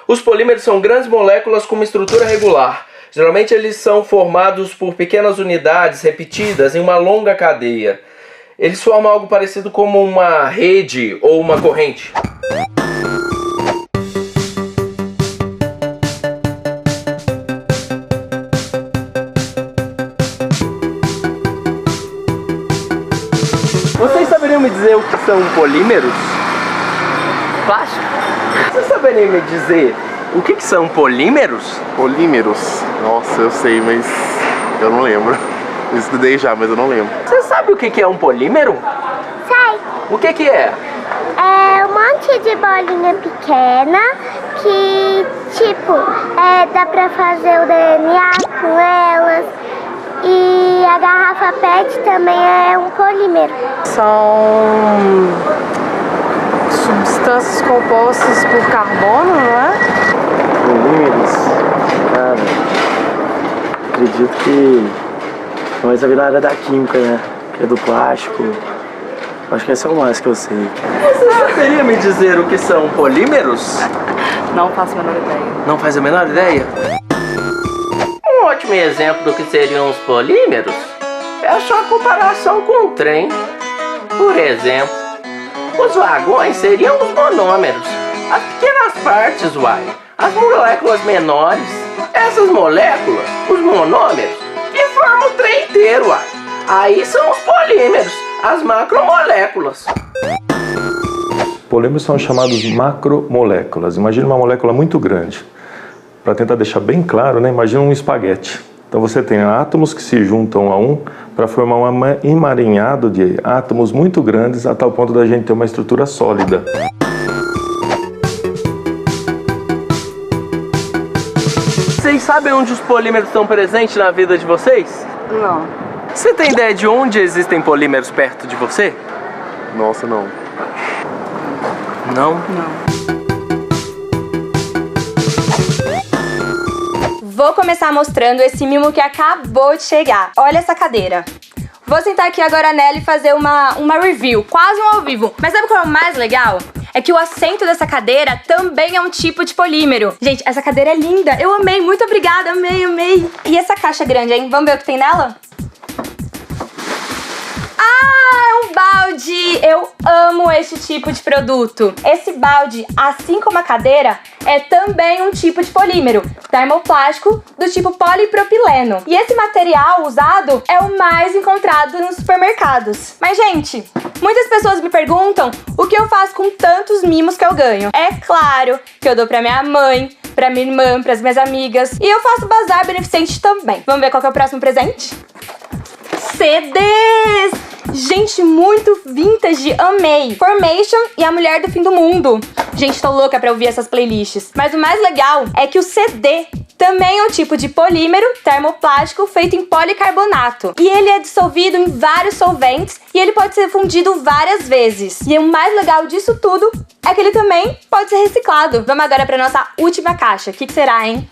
Os polímeros são grandes moléculas com uma estrutura regular. Geralmente eles são formados por pequenas unidades repetidas em uma longa cadeia. Eles formam algo parecido como uma rede ou uma corrente. Vocês saberiam me dizer o que são polímeros? Plástico. Vocês saberiam me dizer o que são polímeros? Polímeros? Nossa, eu sei, mas eu não lembro. Eu estudei já, mas eu não lembro. Você sabe o que é um polímero? Sei. O que é? É um monte de bolinha pequena que, tipo, dá pra fazer o DNA com elas. E a garrafa PET também é um polímero. São substâncias compostas por carbono, não é? Polímeros? Cara, acredito que não vai na área da química, né? Que é do plástico. Acho que esse é o mais que eu sei. Você saberia me dizer o que são polímeros? Não faço a menor ideia. Não faz a menor ideia? Um ótimo exemplo do que seriam os polímeros é a sua comparação com o trem. Por exemplo, os vagões seriam os monômeros, as pequenas partes, uai, as moléculas menores. Essas moléculas, os monômeros, que formam o trem inteiro, uai. Aí são os polímeros, as macromoléculas. Polímeros são chamados macromoléculas. Imagina uma molécula muito grande. Para tentar deixar bem claro, né? Imagina um espaguete. Então você tem átomos que se juntam a um para formar um emaranhado de átomos muito grandes a tal ponto da gente ter uma estrutura sólida. Vocês sabem onde os polímeros estão presentes na vida de vocês? Não. Você tem ideia de onde existem polímeros perto de você? Nossa, não. Não? Não. Vou começar mostrando esse mimo que acabou de chegar. Olha essa cadeira. Vou sentar aqui agora nela e fazer uma review, quase um ao vivo. Mas sabe qual é o mais legal? É que o assento dessa cadeira também é um tipo de polímero. Gente, essa cadeira é linda. Eu amei, muito obrigada, amei, amei. E essa caixa grande, hein? Vamos ver o que tem nela? Ah, é um balde! Eu amo esse tipo de produto. Esse balde, assim como a cadeira, é também um tipo de polímero, termoplástico do tipo polipropileno. E esse material usado é o mais encontrado nos supermercados. Mas, gente, muitas pessoas me perguntam o que eu faço com tantos mimos que eu ganho. É claro que eu dou pra minha mãe, pra minha irmã, pras minhas amigas. E eu faço bazar beneficente também. Vamos ver qual que é o próximo presente? CDs! Gente, muito vintage, amei! Formation e A Mulher do Fim do Mundo. Gente, tô louca pra ouvir essas playlists. Mas o mais legal é que o CD também é um tipo de polímero termoplástico feito em policarbonato. E ele é dissolvido em vários solventes e ele pode ser fundido várias vezes. E o mais legal disso tudo é que ele também pode ser reciclado. Vamos agora pra nossa última caixa. O que será, hein?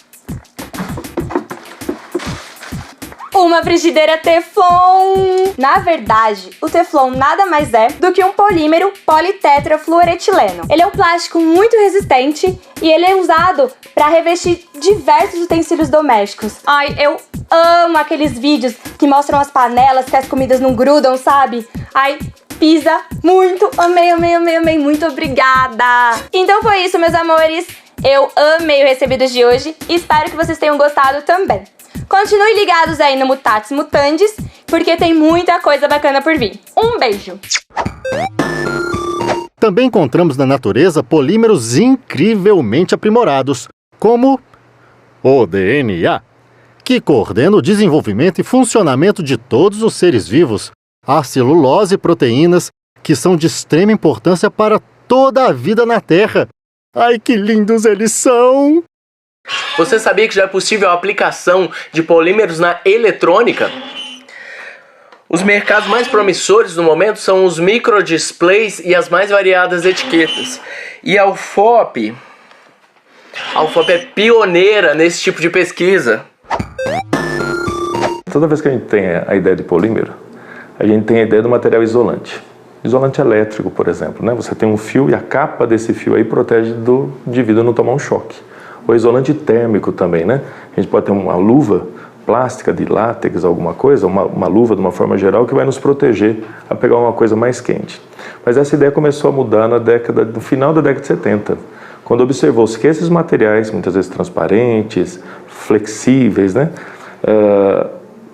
Uma frigideira Teflon! Na verdade, o Teflon nada mais é do que um polímero politetrafluoretileno. Ele é um plástico muito resistente e ele é usado para revestir diversos utensílios domésticos. Ai, eu amo aqueles vídeos que mostram as panelas que as comidas não grudam, sabe? Ai, pisa muito! Amei, amei, amei, amei! Muito obrigada! Então foi isso, meus amores! Eu amei o Recebidos de hoje e espero que vocês tenham gostado também. Continue ligados aí no Mutatis Mutandis, porque tem muita coisa bacana por vir. Um beijo! Também encontramos na natureza polímeros incrivelmente aprimorados, como o DNA, que coordena o desenvolvimento e funcionamento de todos os seres vivos, a celulose e proteínas, que são de extrema importância para toda a vida na Terra. Ai, que lindos eles são! Você sabia que já é possível a aplicação de polímeros na eletrônica? Os mercados mais promissores no momento são os microdisplays e as mais variadas etiquetas. E a UFOP A UFOP é pioneira nesse tipo de pesquisa. Toda vez que a gente tem a ideia de polímero, a gente tem a ideia do material isolante. Isolante elétrico, por exemplo, né? Você tem um fio e a capa desse fio aí protege do indivíduo não tomar um choque. O isolante térmico também, né? A gente pode ter uma luva plástica de látex, alguma coisa, uma luva de uma forma geral que vai nos proteger a pegar uma coisa mais quente. Mas essa ideia começou a mudar no final da década de 70, quando observou-se que esses materiais, muitas vezes transparentes, flexíveis, né?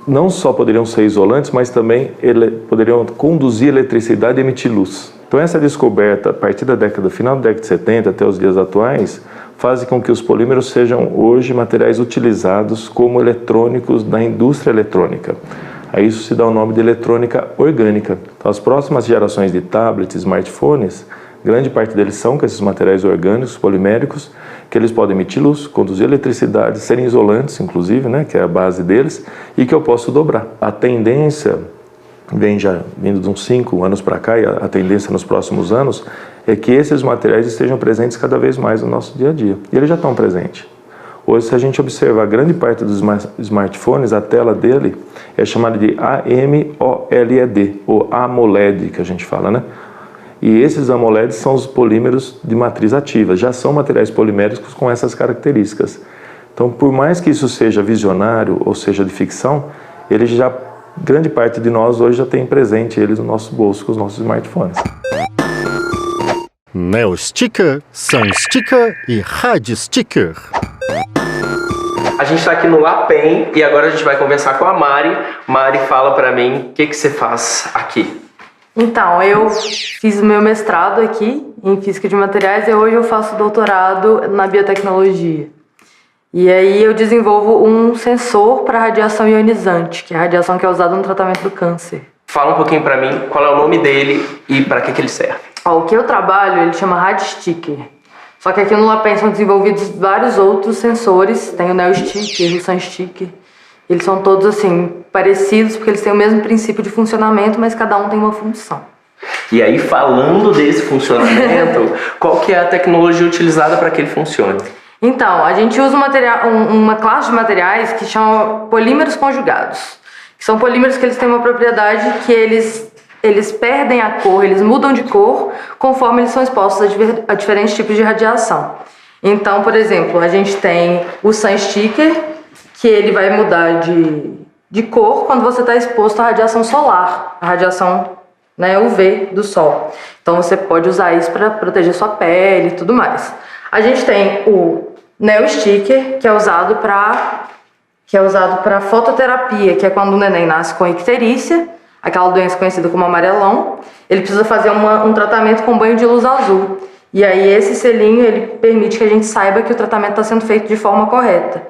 Não só poderiam ser isolantes, mas também poderiam conduzir eletricidade e emitir luz. Então essa descoberta, a partir final da década de 70 até os dias atuais, faz com que os polímeros sejam hoje materiais utilizados como eletrônicos na indústria eletrônica. A isso se dá o nome de eletrônica orgânica. Então as próximas gerações de tablets, smartphones, grande parte deles são com esses materiais orgânicos, poliméricos, que eles podem emitir luz, conduzir eletricidade, serem isolantes, inclusive, né, que é a base deles, e que eu posso dobrar. A tendência, vindo de uns 5 anos para cá, e a tendência nos próximos anos, é que esses materiais estejam presentes cada vez mais no nosso dia a dia. E eles já estão presentes. Hoje, se a gente observar grande parte dos smartphones, a tela dele é chamada de AMOLED, ou AMOLED, que a gente fala, né? E esses AMOLEDs são os polímeros de matriz ativa, já são materiais poliméricos com essas características. Então, por mais que isso seja visionário ou seja de ficção, grande parte de nós hoje já tem presente eles no nosso bolso com os nossos smartphones. Neo Sticker, Sun Sticker e Rad Sticker. A gente está aqui no LAPEN e agora a gente vai conversar com a Mari. Mari, fala pra mim o que você faz aqui. Então, eu fiz o meu mestrado aqui em Física de Materiais e hoje eu faço doutorado na biotecnologia. E aí eu desenvolvo um sensor para radiação ionizante, que é a radiação que é usada no tratamento do câncer. Fala um pouquinho pra mim qual é o nome dele e para que ele serve. O que eu trabalho, ele chama Rad Sticker. Só que aqui no LAPEN são desenvolvidos vários outros sensores, tem o Neo Sticker, o Sun Sticker. Eles são todos assim, parecidos, porque eles têm o mesmo princípio de funcionamento, mas cada um tem uma função. E aí, falando desse funcionamento, qual que é a tecnologia utilizada para que ele funcione? Então, a gente usa uma classe de materiais que chama polímeros conjugados. Que são polímeros que eles têm uma propriedade que eles perdem a cor, eles mudam de cor conforme eles são expostos a diferentes tipos de radiação. Então, por exemplo, a gente tem o Sun Sticker, que ele vai mudar de cor quando você está exposto à radiação solar, a radiação, né, UV do sol. Então você pode usar isso para proteger sua pele e tudo mais. A gente tem o Neo Sticker, que é usado para fototerapia, que é quando o neném nasce com icterícia, aquela doença conhecida como amarelão. Ele precisa fazer um tratamento com banho de luz azul. E aí esse selinho ele permite que a gente saiba que o tratamento está sendo feito de forma correta.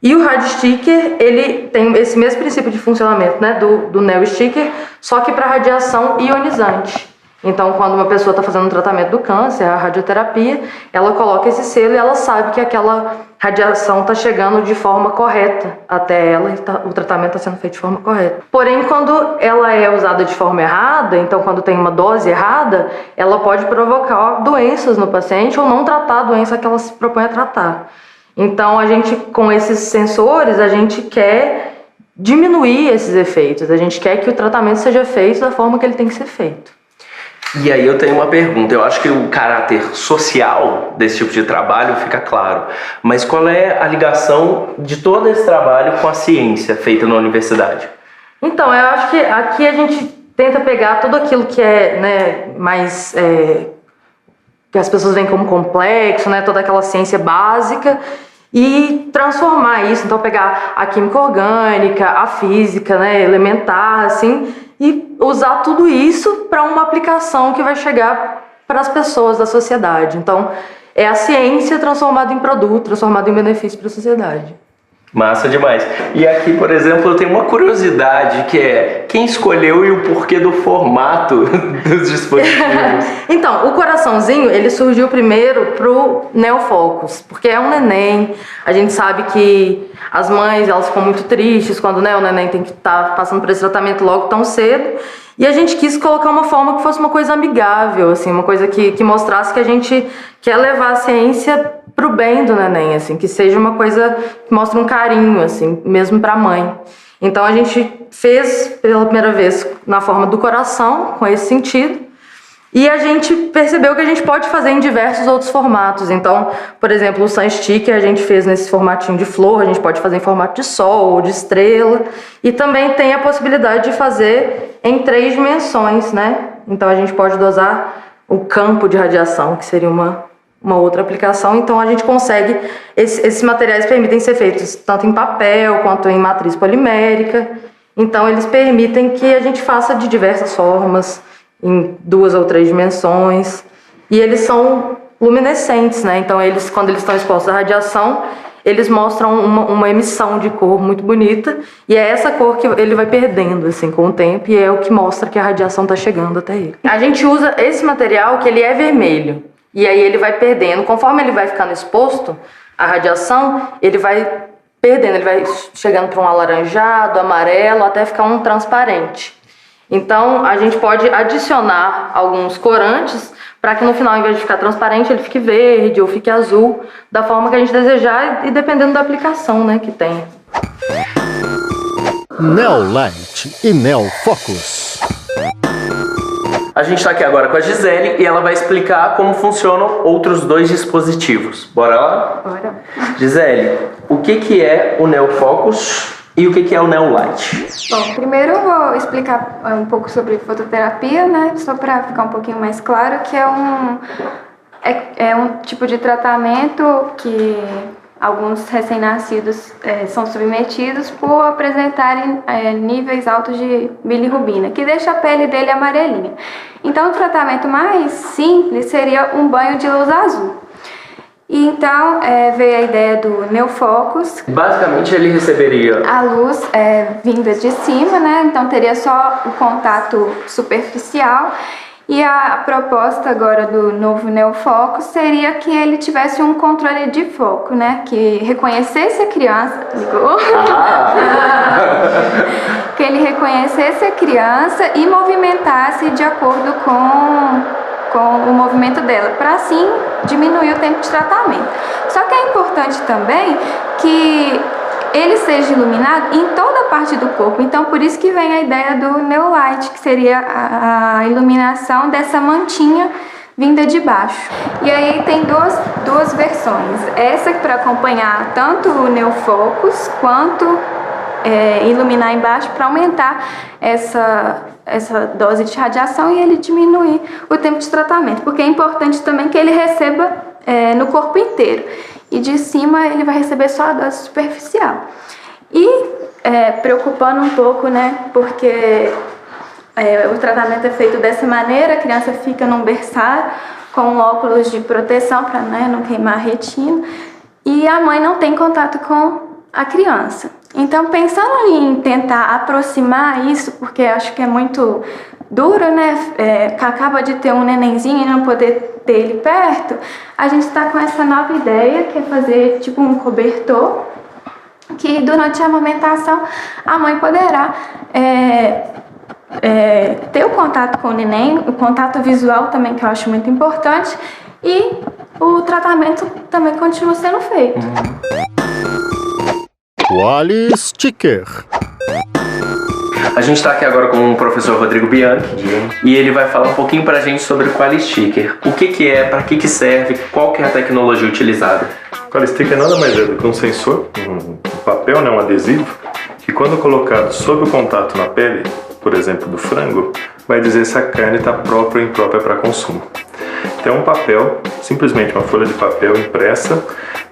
E o Rad Sticker, ele tem esse mesmo princípio de funcionamento, né, do Neo Sticker, só que para radiação ionizante. Então, quando uma pessoa está fazendo um tratamento do câncer, a radioterapia, ela coloca esse selo e ela sabe que aquela radiação está chegando de forma correta até ela e o tratamento está sendo feito de forma correta. Porém, quando ela é usada de forma errada, então quando tem uma dose errada, ela pode provocar doenças no paciente ou não tratar a doença que ela se propõe a tratar. Então, a gente, com esses sensores, a gente quer diminuir esses efeitos. A gente quer que o tratamento seja feito da forma que ele tem que ser feito. E aí eu tenho uma pergunta. Eu acho que o caráter social desse tipo de trabalho fica claro. Mas qual é a ligação de todo esse trabalho com a ciência feita na universidade? Então, eu acho que aqui a gente tenta pegar tudo aquilo que é, né, mais... que as pessoas veem como complexo, né, toda aquela ciência básica, e transformar isso, então pegar a química orgânica, a física, né, elementar, assim, e usar tudo isso para uma aplicação que vai chegar para as pessoas da sociedade. Então, é a ciência transformada em produto, transformada em benefício para a sociedade. Massa demais. E aqui, por exemplo, eu tenho uma curiosidade que é quem escolheu e o porquê do formato dos dispositivos. Então, o coraçãozinho, ele surgiu primeiro pro Neofocus, porque é um neném. A gente sabe que as mães, elas ficam muito tristes quando, né, o neném tem que estar passando por esse tratamento logo tão cedo. E a gente quis colocar uma forma que fosse uma coisa amigável, assim, uma coisa que mostrasse que a gente quer levar a ciência pro bem do neném, assim, que seja uma coisa que mostre um carinho, assim, mesmo pra mãe. Então a gente fez pela primeira vez na forma do coração, com esse sentido, e a gente percebeu que a gente pode fazer em diversos outros formatos. Então, por exemplo, o Sun Sticker a gente fez nesse formatinho de flor, a gente pode fazer em formato de sol ou de estrela, e também tem a possibilidade de fazer em 3 dimensões, né? Então a gente pode dosar o campo de radiação, que seria uma outra aplicação. Então a gente consegue, esses materiais permitem ser feitos tanto em papel quanto em matriz polimérica. Então eles permitem que a gente faça de diversas formas, em 2 ou 3 dimensões, e eles são luminescentes, né? Então eles, quando eles estão expostos à radiação, eles mostram uma emissão de cor muito bonita, e é essa cor que ele vai perdendo assim com o tempo, e é o que mostra que a radiação está chegando até ele. A gente usa esse material que ele é vermelho, e aí ele vai perdendo, conforme ele vai ficando exposto à radiação, ele vai perdendo, ele vai chegando para um alaranjado, amarelo, até ficar um transparente. Então a gente pode adicionar alguns corantes para que no final, em vez de ficar transparente, ele fique verde ou fique azul, da forma que a gente desejar e dependendo da aplicação, né, que tem. Neolight e Neofocus. A gente está aqui agora com a Gisele e ela vai explicar como funcionam outros 2 dispositivos. Bora lá? Bora. Gisele, o que é o Neofocus e o que é o Neolight? Bom, primeiro eu vou explicar um pouco sobre fototerapia, né? Só para ficar um pouquinho mais claro, que é um tipo de tratamento que alguns recém-nascidos são submetidos por apresentarem níveis altos de bilirrubina, que deixa a pele dele amarelinha. Então, o tratamento mais simples seria um banho de luz azul. E então veio a ideia do Neofocus. Basicamente ele receberia a luz vinda de cima, né? Então teria só o contato superficial. E a proposta agora do novo Neofocus seria que ele tivesse um controle de foco, né? Que reconhecesse a criança. Que ele reconhecesse a criança e movimentasse de acordo com o movimento dela, para assim diminuir o tempo de tratamento. Só que é importante também que ele seja iluminado em toda a parte do corpo. Então, por isso que vem a ideia do Neolight, que seria a iluminação dessa mantinha vinda de baixo. E aí tem duas versões. Essa para acompanhar tanto o Neofocus quanto iluminar embaixo para aumentar essa dose de radiação e ele diminuir o tempo de tratamento, porque é importante também que ele receba no corpo inteiro, e de cima ele vai receber só a dose superficial. E preocupando um pouco, né, porque o tratamento é feito dessa maneira, a criança fica num berçário com óculos de proteção para não queimar a retina, e a mãe não tem contato com a criança. Então, pensando em tentar aproximar isso, porque acho que é muito duro, né? Acaba de ter um nenenzinho e não poder ter ele perto, a gente está com essa nova ideia, que é fazer tipo um cobertor, que durante a amamentação a mãe poderá ter o contato com o neném, o contato visual também, que eu acho muito importante, e o tratamento também continua sendo feito. Quali Sticker. A gente está aqui agora com o professor Rodrigo Bianchi e ele vai falar um pouquinho pra gente sobre o Quali Sticker. O que é, para que serve, qual que é a tecnologia utilizada? O Quali Sticker nada mais é do que um sensor, um papel, né, um adesivo, que quando colocado sob o contato na pele, por exemplo, do frango, vai dizer se a carne está própria ou imprópria para consumo. Então é um papel, simplesmente uma folha de papel impressa,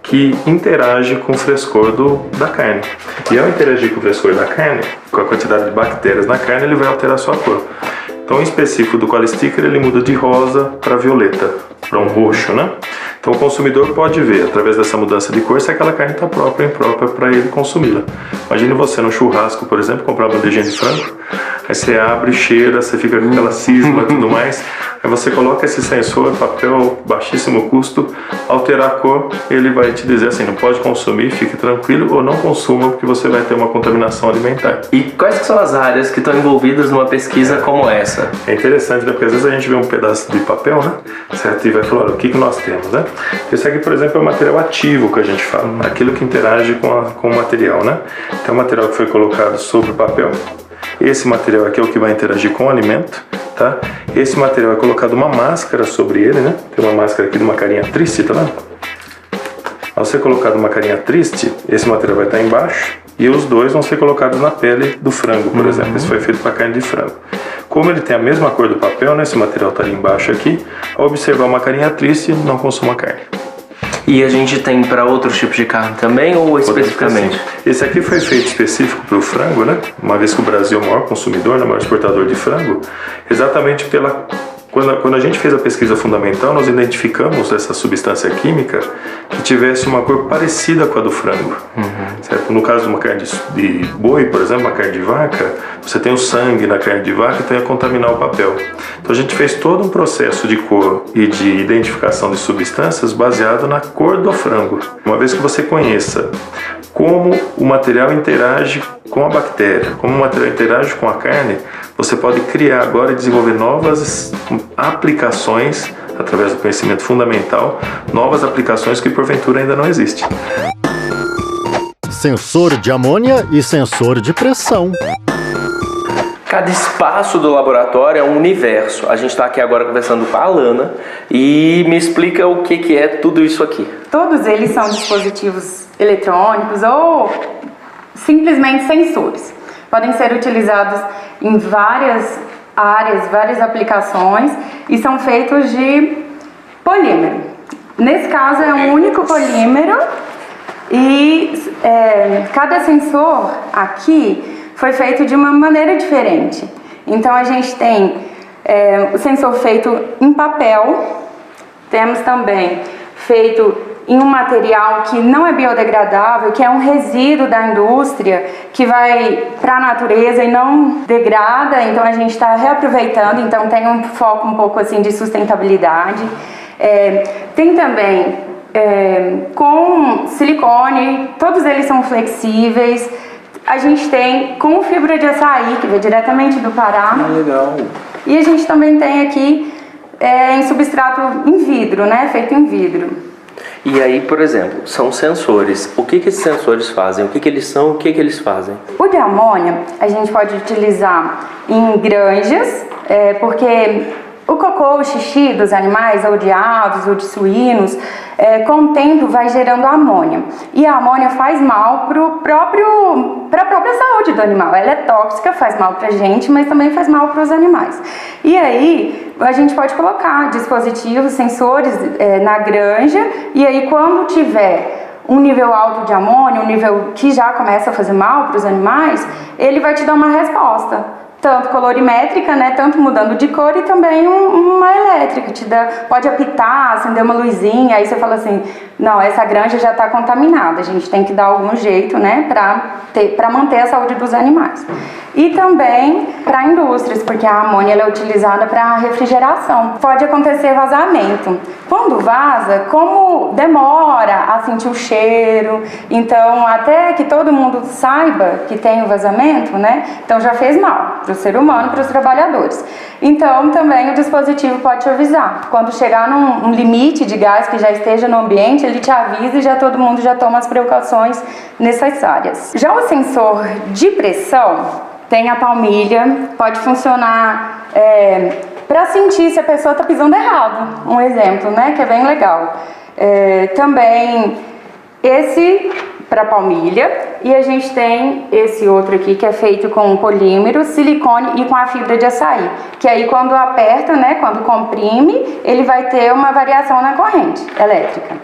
que interage com o frescor da carne. E ao interagir com o frescor da carne, com a quantidade de bactérias na carne, ele vai alterar a sua cor. Então, em específico do Quali Sticker, ele muda de rosa para violeta, para um roxo, né? Então o consumidor pode ver, através dessa mudança de cor, se aquela carne está própria ou imprópria para ele consumi-la. Imagine você no churrasco, por exemplo, comprar uma bandejinha de frango, aí você abre, cheira, você fica com aquela cisma e tudo mais, aí você coloca esse sensor, papel, baixíssimo custo, alterar a cor, ele vai te dizer assim, não pode consumir, fique tranquilo, ou não consuma, porque você vai ter uma contaminação alimentar. E quais que são as áreas que estão envolvidas numa pesquisa como essa? É interessante, né? Porque às vezes a gente vê um pedaço de papel, né? Certo? E vai falar, o que nós temos, né? Esse aqui, por exemplo, é o material ativo que a gente fala, aquilo que interage com o material, né? Então, o material que foi colocado sobre o papel. Esse material aqui é o que vai interagir com o alimento, tá? Esse material é colocado uma máscara sobre ele, né? Tem uma máscara aqui de uma carinha triste, tá vendo? Ao ser colocado uma carinha triste, esse material vai estar embaixo e os dois vão ser colocados na pele do frango, por exemplo. Esse foi feito para carne de frango. Como ele tem a mesma cor do papel, né? Esse material está ali embaixo aqui. Ao observar uma carinha triste, não consuma carne. E a gente tem para outros tipos de carne também ou especificamente? Esse aqui foi feito específico para o frango, né? Uma vez que o Brasil é o maior consumidor, o maior exportador de frango, exatamente pela... Quando a gente fez a pesquisa fundamental, nós identificamos essa substância química que tivesse uma cor parecida com a do frango. Certo? No caso de uma carne de boi, por exemplo, uma carne de vaca, você tem o sangue na carne de vaca, então ia contaminar o papel. Então a gente fez todo um processo de cor e de identificação de substâncias baseado na cor do frango. Uma vez que você conheça como o material interage com a bactéria, como o material interage com a carne, você pode criar agora e desenvolver novas aplicações, através do conhecimento fundamental, novas aplicações que porventura ainda não existem. Sensor de amônia e sensor de pressão. Cada espaço do laboratório é um universo. A gente está aqui agora conversando com a Alana e me explica o que é tudo isso aqui. Todos eles são dispositivos eletrônicos ou simplesmente sensores. Podem ser utilizados em várias áreas, várias aplicações e são feitos de polímero. Nesse caso é um único polímero e cada sensor aqui foi feito de uma maneira diferente. Então a gente tem o sensor feito em papel, temos também feito em um material que não é biodegradável, que é um resíduo da indústria, que vai para a natureza e não degrada, então a gente está reaproveitando, então tem um foco um pouco assim de sustentabilidade. Tem também com silicone, todos eles são flexíveis. A gente tem com fibra de açaí, que vem diretamente do Pará. Legal. E a gente também tem aqui em substrato em vidro, né? Feito em vidro. E aí, por exemplo, são sensores. O que esses sensores fazem? O que eles são? O que eles fazem? O de amônia a gente pode utilizar em granjas, porque o cocô, o xixi dos animais, ou de aves, ou de suínos, com o tempo vai gerando amônia. E a amônia faz mal para a própria saúde do animal. Ela é tóxica, faz mal para a gente, mas também faz mal para os animais. E aí a gente pode colocar dispositivos, sensores na granja, e aí quando tiver um nível alto de amônia, um nível que já começa a fazer mal para os animais, ele vai te dar uma resposta. Tanto colorimétrica, né, tanto mudando de cor, e também uma elétrica, pode apitar, acender uma luzinha, aí você fala assim, não, essa granja já está contaminada, a gente tem que dar algum jeito, né, para manter a saúde dos animais. E também para indústrias, porque a amônia ela é utilizada para refrigeração. Pode acontecer vazamento. Quando vaza, como demora a sentir o cheiro, então até que todo mundo saiba que tem o vazamento, né, então já fez mal para o ser humano, para os trabalhadores. Então também o dispositivo pode te avisar. Quando chegar num limite de gás que já esteja no ambiente, ele te avisa e já todo mundo já toma as precauções necessárias. Já o sensor de pressão tem a palmilha, pode funcionar para sentir se a pessoa está pisando errado, um exemplo, né, que é bem legal. Também esse para palmilha, e a gente tem esse outro aqui que é feito com polímero, silicone e com a fibra de açaí, que aí quando aperta, né, quando comprime, ele vai ter uma variação na corrente elétrica.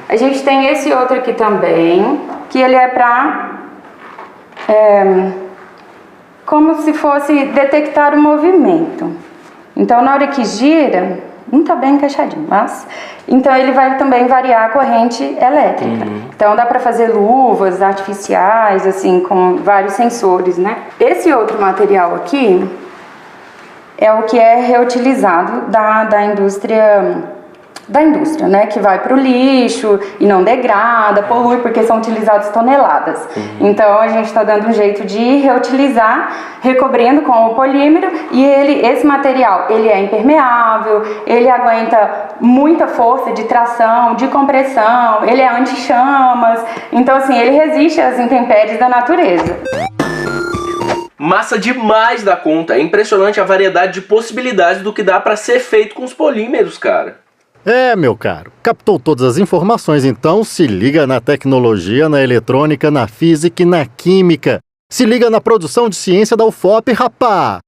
A gente tem esse outro aqui também, que ele é para como se fosse detectar o movimento. Então na hora que gira, não tá bem encaixadinho, mas... Então ele vai também variar a corrente elétrica. Então dá para fazer luvas artificiais, assim, com vários sensores, né? Esse outro material aqui é o que é reutilizado da indústria, né, que vai para o lixo e não degrada, polui, porque são utilizadas toneladas. Então a gente está dando um jeito de reutilizar, recobrindo com o polímero, e esse material ele é impermeável, ele aguenta muita força de tração, de compressão, ele é anti-chamas, então assim, ele resiste às intempéries da natureza. Massa demais da conta, é impressionante a variedade de possibilidades do que dá para ser feito com os polímeros, cara. É, meu caro, captou todas as informações, então se liga na tecnologia, na eletrônica, na física e na química. Se liga na produção de ciência da UFOP, rapá!